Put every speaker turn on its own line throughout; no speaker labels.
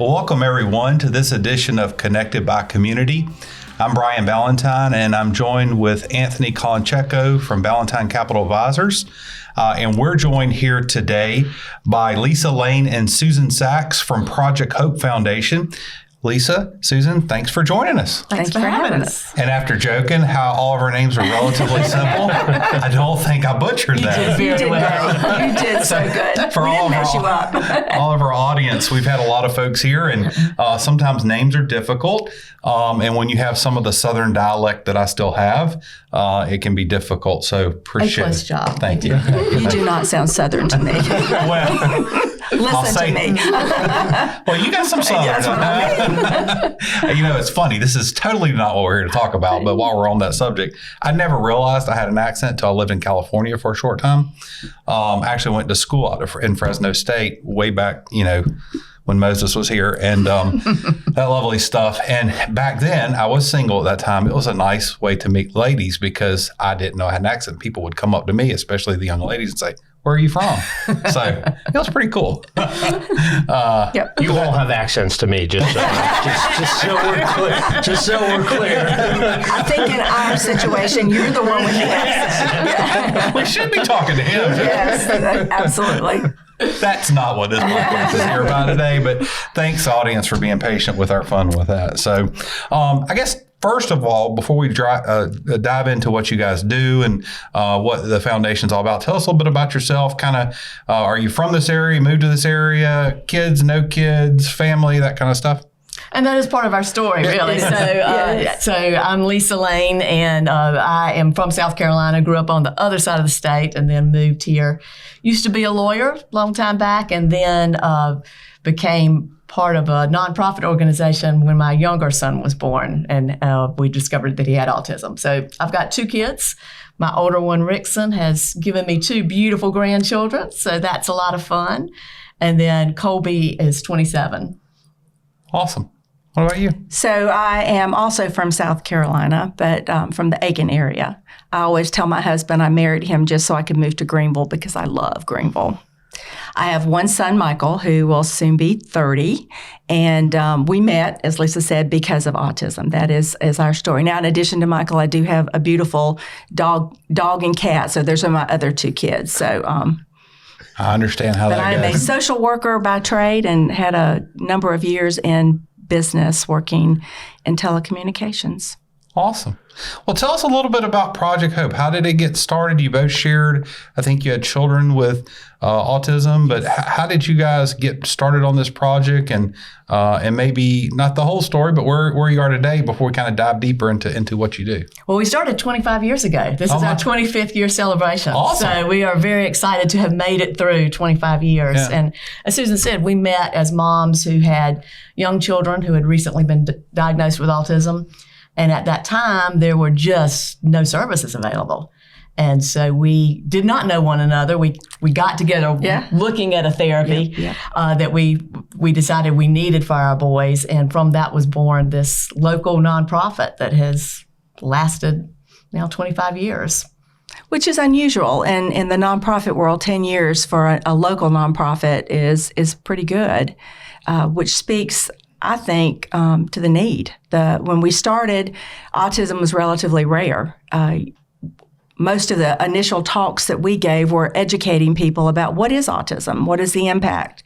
Well, welcome everyone to this edition of Connected by Community. I'm Brian Ballantyne, and I'm joined with Anthony Colancheco from Ballantyne Capital Advisors. And we're joined here today by Lisa, Lane and Susan Sachs from Project Hope Foundation. Lisa, Susan, thanks for joining us.
Thanks for having us.
And after joking how all of our names are relatively simple, I don't think I butchered that.
You did well. You did so good.
For all of our audience, we've had a lot of folks here, and sometimes names are difficult. And when you have some of the Southern dialect that I still have, it can be difficult. So appreciate it.
Job.
Thank you.
You do not sound Southern to me.
Well,
Listen to me.
Well, you got some Southern.
That's what I mean.
You know, it's funny. This is totally not what we're here to talk about. But while we're on that subject, I never realized I had an accent until I lived in California for a short time. I actually went to school in Fresno State way back, when Moses was here, and that lovely stuff. And back then, I was single at that time. It was a nice way to meet ladies because I didn't know I had an accent. People would come up to me, especially the young ladies, and say, "Where are you from?" So it was pretty cool.
Yep.
You all have accents to me, just so we're clear. Just so we're clear.
I think in our situation, you're the one with the accent. Yeah.
We should be talking to him.
Yes, absolutely.
That's not what this podcast is here about today, but thanks, audience, for being patient with our fun with that. So I guess, first of all, before we dive into what you guys do and what the foundation's all about, tell us a little bit about yourself. Kind of, are you from this area, moved to this area, kids, no kids, family, that kind of stuff?
And that is part of our story, really. So I'm Lisa Lane, and I am from South Carolina, grew up on the other side of the state, and then moved here. Used to be a lawyer a long time back, and then became part of a nonprofit organization when my younger son was born, and we discovered that he had autism. So I've got two kids. My older one, Rickson, has given me two beautiful grandchildren, so that's a lot of fun. And then Colby is 27.
Awesome. What about you?
So I am also from South Carolina, but from the Aiken area. I always tell my husband I married him just so I could move to Greenville because I love Greenville. I have one son, Michael, who will soon be 30, and we met, as Lisa said, because of autism. That is our story. Now, in addition to Michael, I do have a beautiful dog and cat, so those are my other two kids. So
I understand how that goes.
But I'm a social worker by trade and had a number of years in business working in telecommunications.
Awesome. Well, tell us a little bit about Project Hope. How did it get started? You both shared, I think you had children with autism, but how did you guys get started on this project? And maybe not the whole story, but where you are today before we kind of dive deeper into what you do.
Well, we started 25 years ago. This is our 25th year celebration.
Awesome.
So we are very excited to have made it through 25 years.
Yeah.
And as Susan said, we met as moms who had young children who had recently been diagnosed with autism. And at that time, there were just no services available. And so we did not know one another. We got together looking at a therapy that we decided we needed for our boys. And from that was born this local nonprofit that has lasted now 25 years.
Which is unusual. And in the nonprofit world, 10 years for a local nonprofit is pretty good, which speaks, I think, to the need. When we started, autism was relatively rare. Most of the initial talks that we gave were educating people about what is autism, what is the impact.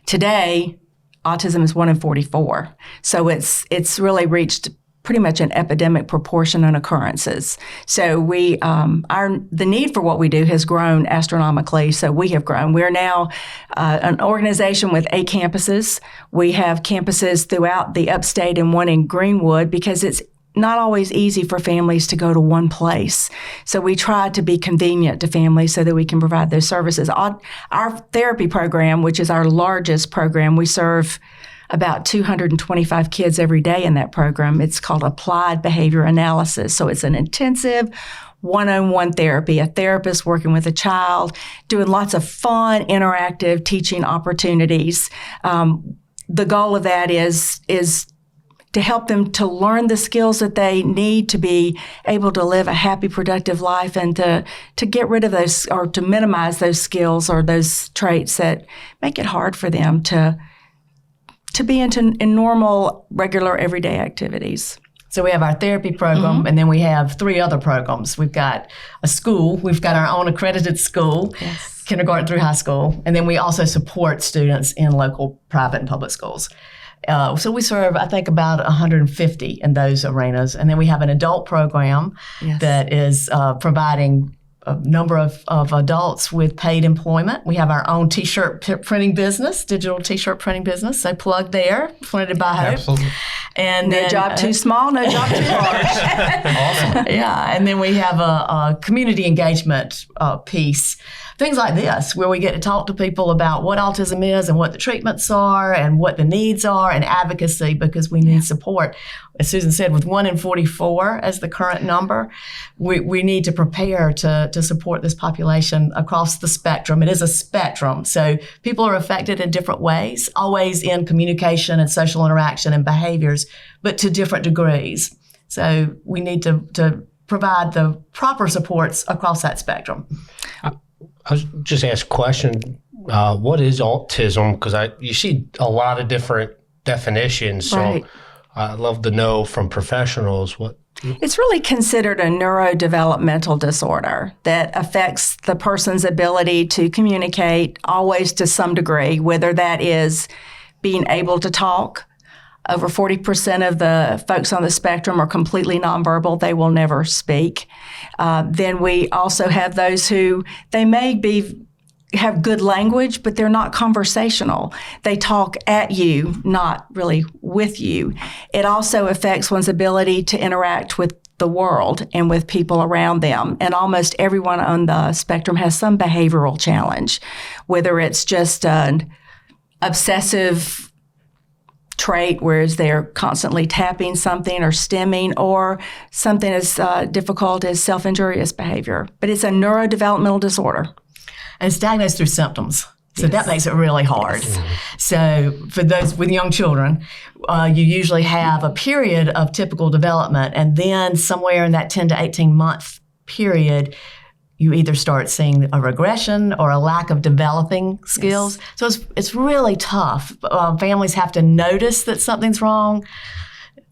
Today, autism is 1 in 44. So it's really reached pretty much an epidemic proportion on occurrences. So the need for what we do has grown astronomically. So we have grown. We're now an organization with 8 campuses. We have campuses throughout the upstate and one in Greenwood because it's not always easy for families to go to one place. So we try to be convenient to families so that we can provide those services. Our therapy program, which is our largest program, we serve about 225 kids every day in that program. It's called Applied Behavior Analysis. So it's an intensive one-on-one therapy, a therapist working with a child, doing lots of fun, interactive teaching opportunities. The goal of that is to help them to learn the skills that they need to be able to live a happy, productive life and to get rid of those or to minimize those skills or those traits that make it hard for them to to be in normal, regular, everyday activities.
So we have our therapy program, and then we have 3 other programs. We've got a school. We've got our own accredited school, kindergarten through high school. And then we also support students in local private and public schools. So we serve, I think, about 150 in those arenas. And then we have an adult program that is providing a number of adults with paid employment. We have our own T-shirt printing business, digital T-shirt printing business. So plug there, funded by Hope.
Absolutely.
And
No
then,
job too small, no job too large.
Awesome.
yeah, and then we have a community engagement piece. Things like this, where we get to talk to people about what autism is and what the treatments are and what the needs are, and advocacy, because we need support. As Susan said, with 1 in 44 as the current number, we need to prepare to support this population across the spectrum. It is a spectrum, so people are affected in different ways, always in communication and social interaction and behaviors, but to different degrees. So we need to provide the proper supports across that spectrum.
I was just ask a question. What is autism? Because you see a lot of different definitions. So
Right.
I'd love to know from professionals what.
It's really considered a neurodevelopmental disorder that affects the person's ability to communicate, always to some degree, whether that is being able to talk. Over 40% of the folks on the spectrum are completely nonverbal. They will never speak. Then we also have those who they may have good language, but they're not conversational. They talk at you, not really with you. It also affects one's ability to interact with the world and with people around them. And almost everyone on the spectrum has some behavioral challenge, whether it's just an obsessive trait, whereas they're constantly tapping something or stimming, or something as difficult as self-injurious behavior. But it's a neurodevelopmental disorder.
And it's diagnosed through symptoms. So that makes it really hard. So for those with young children, you usually have a period of typical development, and then somewhere in that 10 to 18 month period, you either start seeing a regression or a lack of developing skills. So it's really tough. Families have to notice that something's wrong.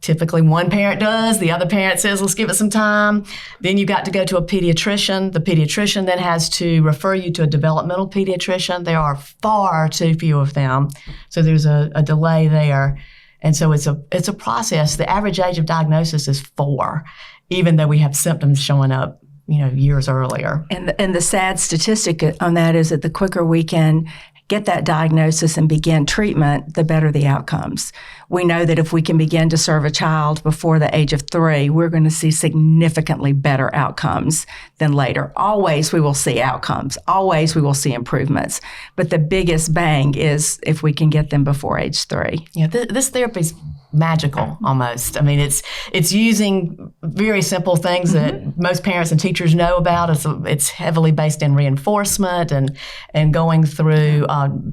Typically one parent does, the other parent says, let's give it some time. Then you got to go to a pediatrician. The pediatrician then has to refer you to a developmental pediatrician. There are far too few of them. So there's a delay there. And so it's a process. The average age of diagnosis is 4, even though we have symptoms showing up years earlier.
And the sad statistic on that is that the quicker we can get that diagnosis and begin treatment, the better the outcomes. We know that if we can begin to serve a child before the age of 3, we're going to see significantly better outcomes than later. Always we will see outcomes. Always we will see improvements. But the biggest bang is if we can get them before age 3.
Yeah, this therapy is magical almost. I mean, it's using very simple things that most parents and teachers know about. It's heavily based in reinforcement and going through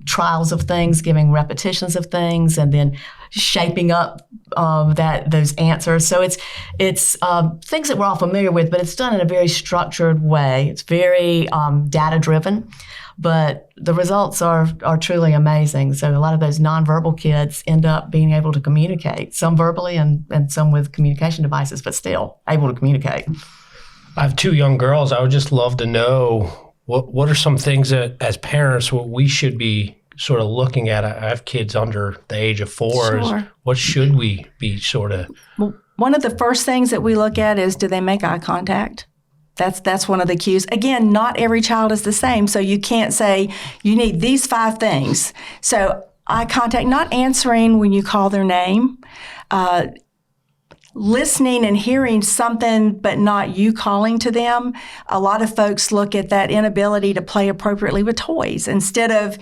trials of things, giving repetitions of things, and then shaping up those answers. So it's things that we're all familiar with, but it's done in a very structured way. It's very data driven. But the results are truly amazing. So a lot of those nonverbal kids end up being able to communicate, some verbally and some with communication devices, but still able to communicate.
I have 2 young girls. I would just love to know what are some things that as parents what we should be sort of looking at. I have kids under the age of 4.
Sure.
What should we be sort of?
Well, one of the first things that we look at is, do they make eye contact? That's one of the cues. Again, not every child is the same, so you can't say you need these 5 things. So eye contact, not answering when you call their name, listening and hearing something but not you calling to them. A lot of folks look at that inability to play appropriately with toys instead of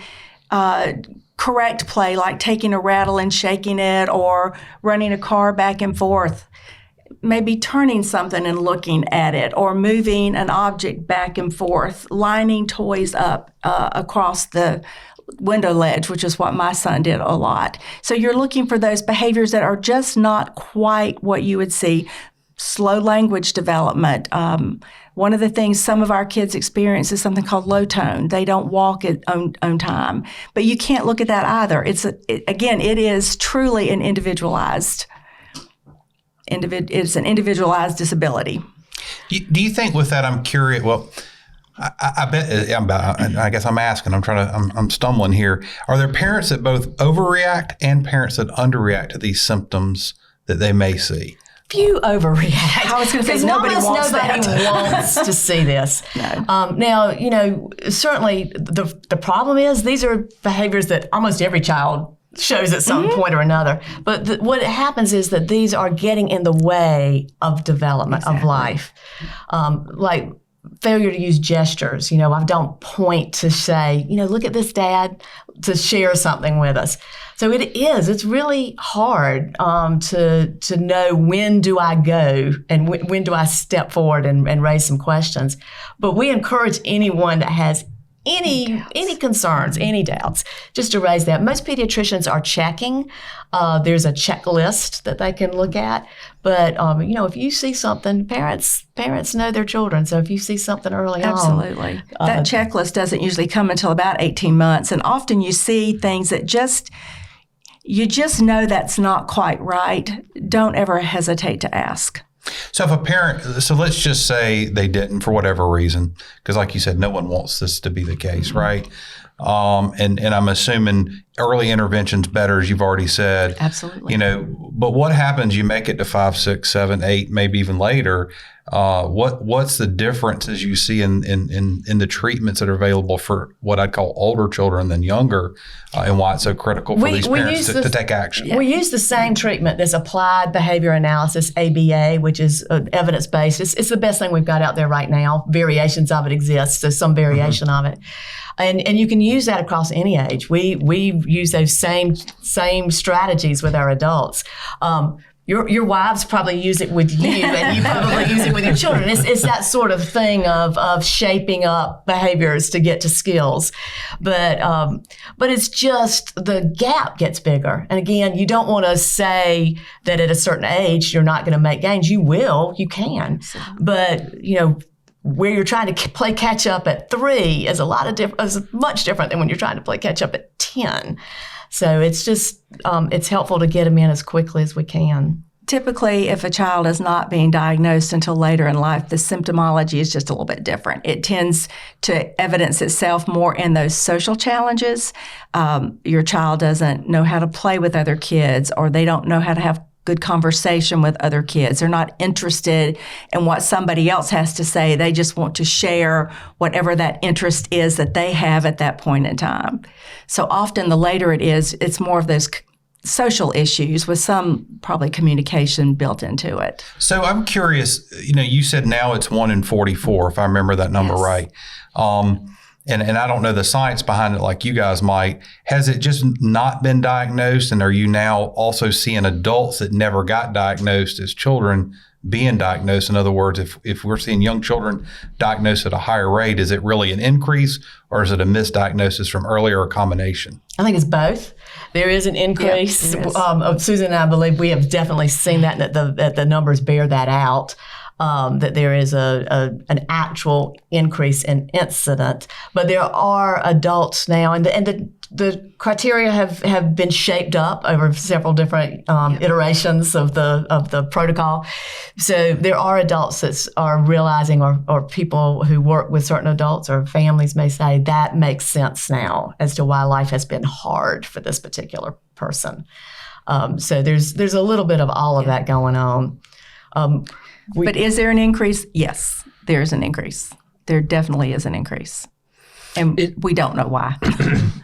correct play, like taking a rattle and shaking it or running a car back and forth. Maybe turning something and looking at it, or moving an object back and forth, lining toys up across the window ledge, which is what my son did a lot. So you're looking for those behaviors that are just not quite what you would see. slow language development. One of the things some of our kids experience is something called low tone. They don't walk at own time. But you can't look at that either. It is truly an individualized disability.
Do you think with that, I'm curious, well, I bet, I guess I'm asking, I'm stumbling here. Are there parents that both overreact and parents that underreact to these symptoms that they may see?
Few overreact.
I was going to say nobody wants
to see this.
No.
Now, certainly the problem is these are behaviors that almost every child shows at some point or another. But what happens is that these are getting in the way of development of life. Like failure to use gestures. I don't point to say, look at this, Dad, to share something with us. So it's really hard to know when do I go and when do I step forward and raise some questions. But we encourage anyone that has any concerns, any doubts, just to raise that. Most pediatricians are checking. There's a checklist that they can look at. But, if you see something, parents know their children. So if you see something early on.
Absolutely. That checklist doesn't usually come until about 18 months. And often you see things that you just know that's not quite right. Don't ever hesitate to ask.
So if a parent, so let's just say they didn't for whatever reason, because like you said, no one wants this to be the case, right? And I'm assuming early intervention's better, as you've already said.
Absolutely.
But what happens? You make it to 5, 6, 7, 8, maybe even later. What's the differences you see in the treatments that are available for what I'd call older children than younger, and why it's so critical for these parents to take action?
We use the same treatment, this applied behavior analysis, ABA, which is evidence-based. It's the best thing we've got out there right now. Variations of it exist, so some variation of it. And you can use that across any age. We use those same strategies with our adults. Your wives probably use it with you, and you probably use it with your children. It's that sort of thing of shaping up behaviors to get to skills, but it's just the gap gets bigger. And again, you don't want to say that at a certain age you're not going to make gains. You will, you can, but where you're trying to play catch up at 3 is is much different than when you're trying to play catch up at 10. So it's just, it's helpful to get them in as quickly as we can.
Typically, if a child is not being diagnosed until later in life, the symptomology is just a little bit different. It tends to evidence itself more in those social challenges. Your child doesn't know how to play with other kids, or they don't know how to have good conversation with other kids. They're not interested in what somebody else has to say. They just want to share whatever that interest is that they have at that point in time. So often the later it is, it's more of those social issues with some probably communication built into it.
So I'm curious, you said now it's 1 in 44, if I remember that number right. And I don't know the science behind it like you guys might. Has it just not been diagnosed? And are you now also seeing adults that never got diagnosed as children being diagnosed? In other words, if we're seeing young children diagnosed at a higher rate, is it really an increase, or is it a misdiagnosis from earlier, or a combination?
I think it's both. There is an increase. Yep, Susan and I believe we have definitely seen that the numbers bear that out. That there is an actual increase in incident, but there are adults now, and the criteria have been shaped up over several different iterations of the protocol. So there are adults that are realizing, or people who work with certain adults or families may say that makes sense now as to why life has been hard for this particular person. So there's a little bit of all of that going on.
But is there an increase? Yes, there is an increase. There definitely is an increase. And we don't know why.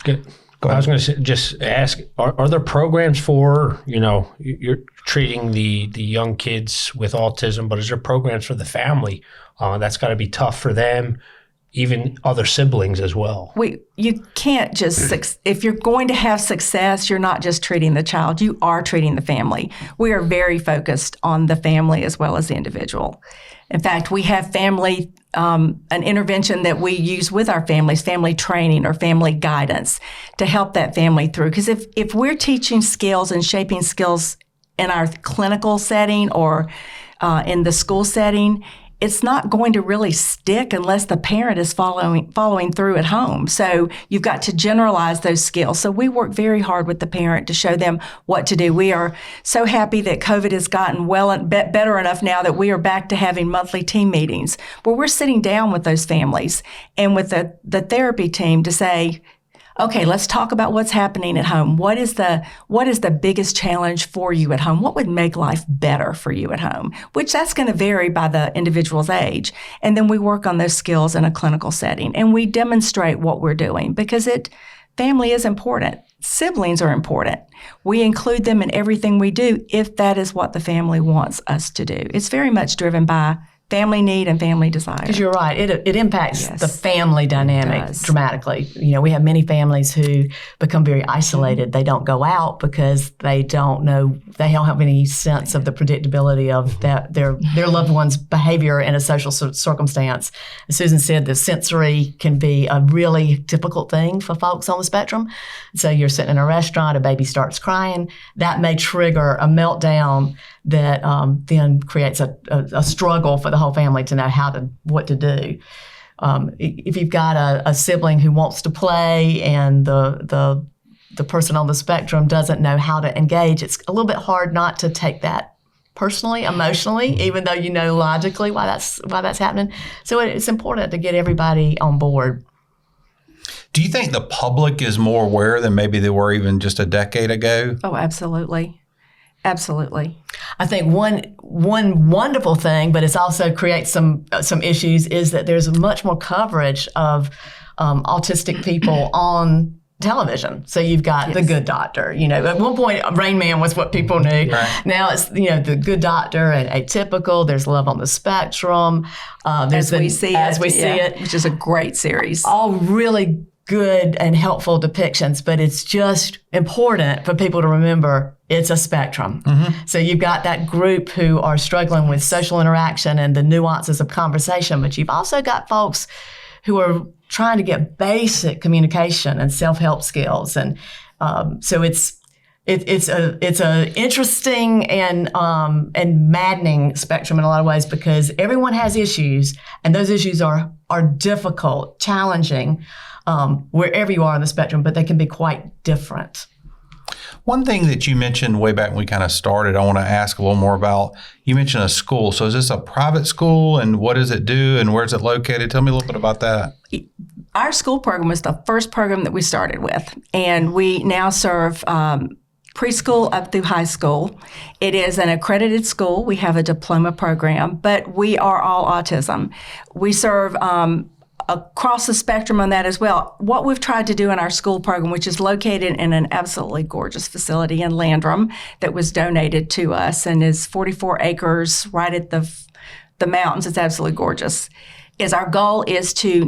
Good. I was going to just ask, are there programs for, you're treating the young kids with autism, but is there programs for the family? That's got to be tough for them, even other siblings as well.
You can't just, if you're going to have success, you're not just treating the child, you are treating the family. We are very focused on the family as well as the individual. In fact, we have family, an intervention that we use with our families, family training or family guidance to help that family through. Because if we're teaching skills and shaping skills in our clinical setting or in the school setting, it's not going to really stick unless the parent is following through at home. So you've got to generalize those skills. So we work very hard with the parent to show them what to do. We are so happy that COVID has gotten better enough now that we are back to having monthly team meetings where we're sitting down with those families and with the therapy team to say, okay, let's talk about what's happening at home. What is the biggest challenge for you at home? What would make life better for you at home? Which that's going to vary by the individual's age. And then we work on those skills in a clinical setting and we demonstrate what we're doing because family is important. Siblings are important. We include them in everything we do if that is what the family wants us to do. It's very much driven by family need and family desire.
Because you're right, it impacts
Yes.
the family dynamic dramatically. We have many families who become very isolated. They don't go out because they don't have any sense of the predictability of their loved one's behavior in a social circumstance. As Susan said, the sensory can be a really difficult thing for folks on the spectrum. So you're sitting in a restaurant, a baby starts crying, that may trigger a meltdown that then creates a struggle for the whole family to know what to do. If you've got a sibling who wants to play and the person on the spectrum doesn't know how to engage, it's a little bit hard not to take that personally, emotionally, even though logically why that's happening. So it's important to get everybody on board.
Do you think the public is more aware than maybe they were even just a decade ago?
Oh, absolutely. Absolutely.
I think one wonderful thing, but it also creates some issues, is that there's much more coverage of autistic people on television. So you've got The Good Doctor. At one point, Rain Man was what people knew.
Right.
Now it's The Good Doctor and Atypical. There's Love on the Spectrum. There's
As We See
It,
which is a great series.
all really good and helpful depictions, but it's just important for people to remember it's a spectrum. Mm-hmm. So you've got that group who are struggling with social interaction and the nuances of conversation, but you've also got folks who are trying to get basic communication and self-help skills. And so it's a interesting and maddening spectrum in a lot of ways because everyone has issues, and those issues are difficult, challenging, wherever you are on the spectrum, but they can be quite different.
One thing that you mentioned way back when we kind of started, I want to ask a little more about. You mentioned a school. So is this a private school, and what does it do, and where is it located? Tell me a little bit about that.
Our school program was the first program that we started with, and we now serve preschool up through high school. It is an accredited school. We have a diploma program, but we are all autism. We serve across the spectrum on that as well. What we've tried to do in our school program, which is located in an absolutely gorgeous facility in Landrum that was donated to us and is 44 acres right at the mountains. It's absolutely gorgeous. Our goal is to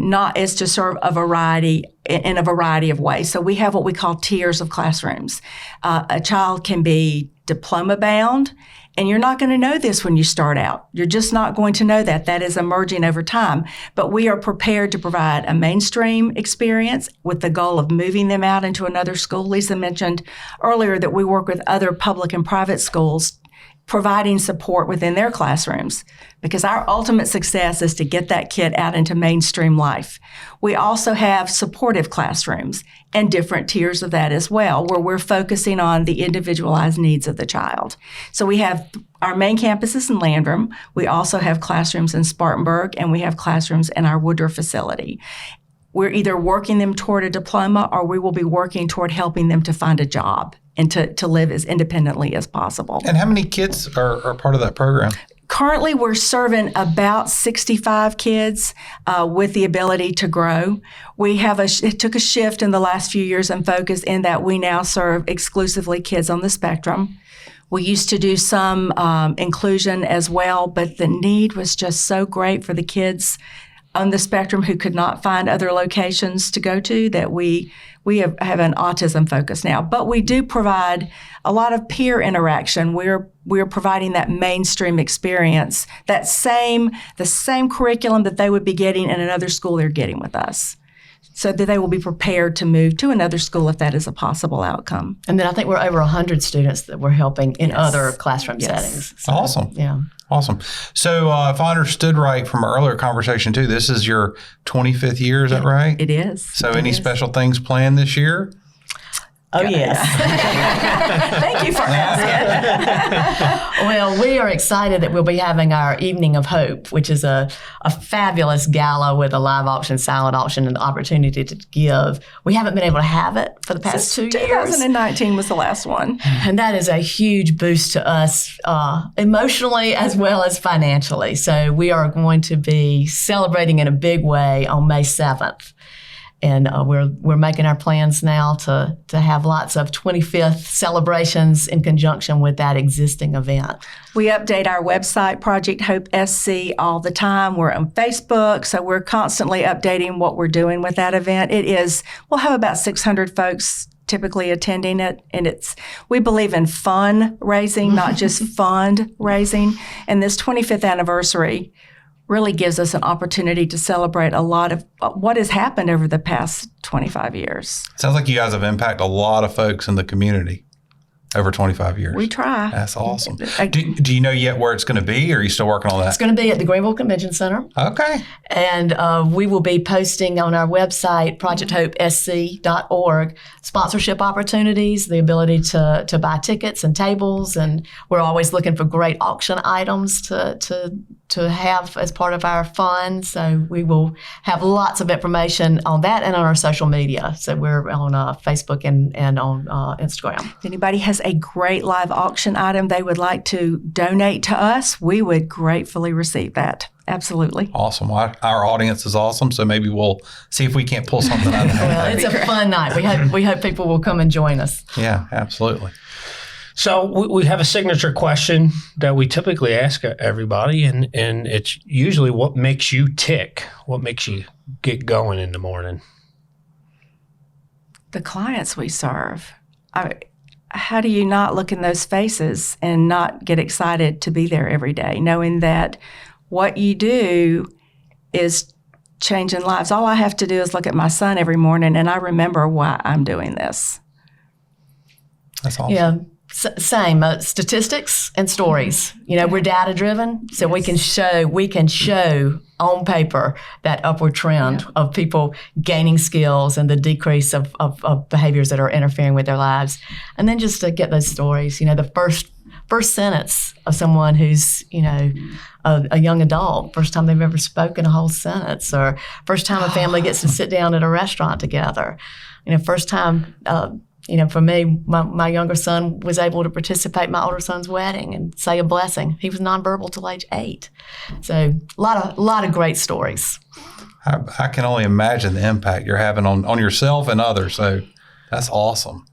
serve in a variety of ways. So we have what we call tiers of classrooms. A child can be diploma bound, and you're not going to know this when you start out. You're just not going to know that. That is emerging over time. But we are prepared to provide a mainstream experience with the goal of moving them out into another school. Lisa mentioned earlier that we work with other public and private schools providing support within their classrooms, because our ultimate success is to get that kid out into mainstream life. We also have supportive classrooms and different tiers of that as well, where we're focusing on the individualized needs of the child. So we have our main campus is in Landrum. We also have classrooms in Spartanburg, and we have classrooms in our Woodruff facility. We're either working them toward a diploma, or we will be working toward helping them to find a job and to live as independently as possible.
And how many kids are part of that program?
Currently, we're serving about 65 kids with the ability to grow. It took a shift in the last few years and focus in that we now serve exclusively kids on the spectrum. We used to do some inclusion as well, but the need was just so great for the kids on the spectrum who could not find other locations to go to that we have an autism focus now. But we do provide a lot of peer interaction. We're providing that mainstream experience, the same curriculum that they would be getting in another school they're getting with us. so that they will be prepared to move to another school if that is a possible outcome.
And then I think we're over 100 students that we're helping in
Yes.
other classroom
Yes.
settings. So,
Awesome.
Yeah.
Awesome. So if I understood right from our earlier conversation too, this is your 25th year, is that right?
It is.
So
It
any
is.
special things planned this year?
Oh, yes.
Thank you for asking.
Well, we are excited that we'll be having our Evening of Hope, which is a fabulous gala with a live auction, silent auction, and the opportunity to give. We haven't been able to have it for the past 2 years.
2019 was the last one.
And that is a huge boost to us emotionally as well as financially. So we are going to be celebrating in a big way on May 7th. And we're making our plans now to have lots of 25th celebrations in conjunction with that existing event.
We update our website, Project Hope SC, all the time. We're on Facebook, so we're constantly updating what we're doing with that event. We'll have about 600 folks typically attending it, and we believe in fun raising, not just fund raising. And this 25th anniversary really gives us an opportunity to celebrate a lot of what has happened over the past 25 years.
Sounds like you guys have impacted a lot of folks in the community over 25 years.
We try.
That's awesome. Do you know yet where it's going to be, or are you still working on
It's
that?
going to be at the Greenville Convention Center.
Okay.
And we will be posting on our website, projecthopesc.org, sponsorship opportunities, the ability to buy tickets and tables. And we're always looking for great auction items to have as part of our fund. So we will have lots of information on that and on our social media. So we're on Facebook and on Instagram.
If anybody has a great live auction item they would like to donate to us, we would gratefully receive that. Absolutely.
Awesome. Well, our audience is awesome, so maybe we'll see if we can't pull something out of that.
Well, it's a fun night. We hope people will come and join us.
Yeah, absolutely.
So we have a signature question that we typically ask everybody, and it's usually what makes you tick, what makes you get going in the morning.
The clients we serve. How do you not look in those faces and not get excited to be there every day, knowing that what you do is changing lives? All I have to do is look at my son every morning, and I remember why I'm doing this.
That's awesome.
Yeah. Same statistics and stories. We're data driven, so we can show on paper that upward trend of people gaining skills and the decrease of behaviors that are interfering with their lives. And then just to get those stories, the first sentence of someone who's, a young adult, first time they've ever spoken a whole sentence, or first time a family gets to sit down at a restaurant together, first time, for me, my younger son was able to participate in my older son's wedding and say a blessing. He was nonverbal till age 8. So a lot of great stories.
I can only imagine the impact you're having on yourself and others. So that's awesome.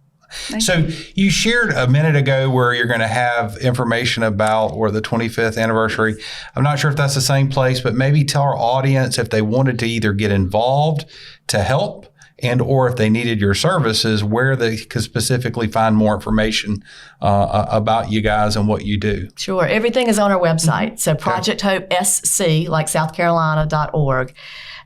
So you shared a minute ago where you're going to have information about where the 25th anniversary. I'm not sure if that's the same place, but maybe tell our audience if they wanted to either get involved to help and or if they needed your services, where they could specifically find more information about you guys and what you do.
Sure. Everything is on our website. So Project Hope SC, like SouthCarolina.org.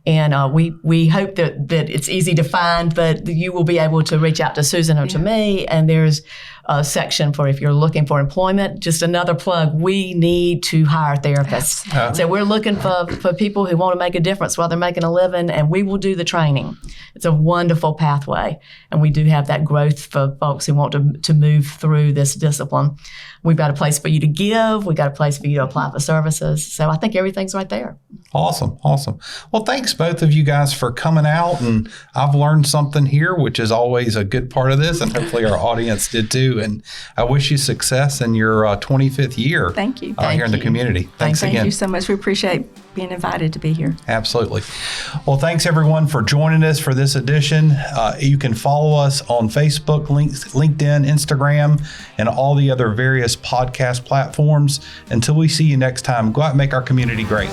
And we hope that it's easy to find, but you will be able to reach out to Susan or to me. And there's a section for if you're looking for employment. Just another plug, we need to hire therapists. So we're looking for people who want to make a difference while they're making a living, and we will do the training. It's a wonderful pathway. And we do have that growth for folks who want to move through this discipline. We've got a place for you to give. We've got a place for you to apply for services. So I think everything's right there.
Awesome. Well, thanks both of you guys for coming out, and I've learned something here, which is always a good part of this, and hopefully our audience did too. And I wish you success in your 25th year.
Thank you.
Here in the community. Thanks again.
Thank you so much. We appreciate being invited to be here.
Absolutely. Well, thanks everyone for joining us for this edition. You can follow us on Facebook, LinkedIn, Instagram, and all the other various podcast platforms. Until we see you next time, go out and make our community great.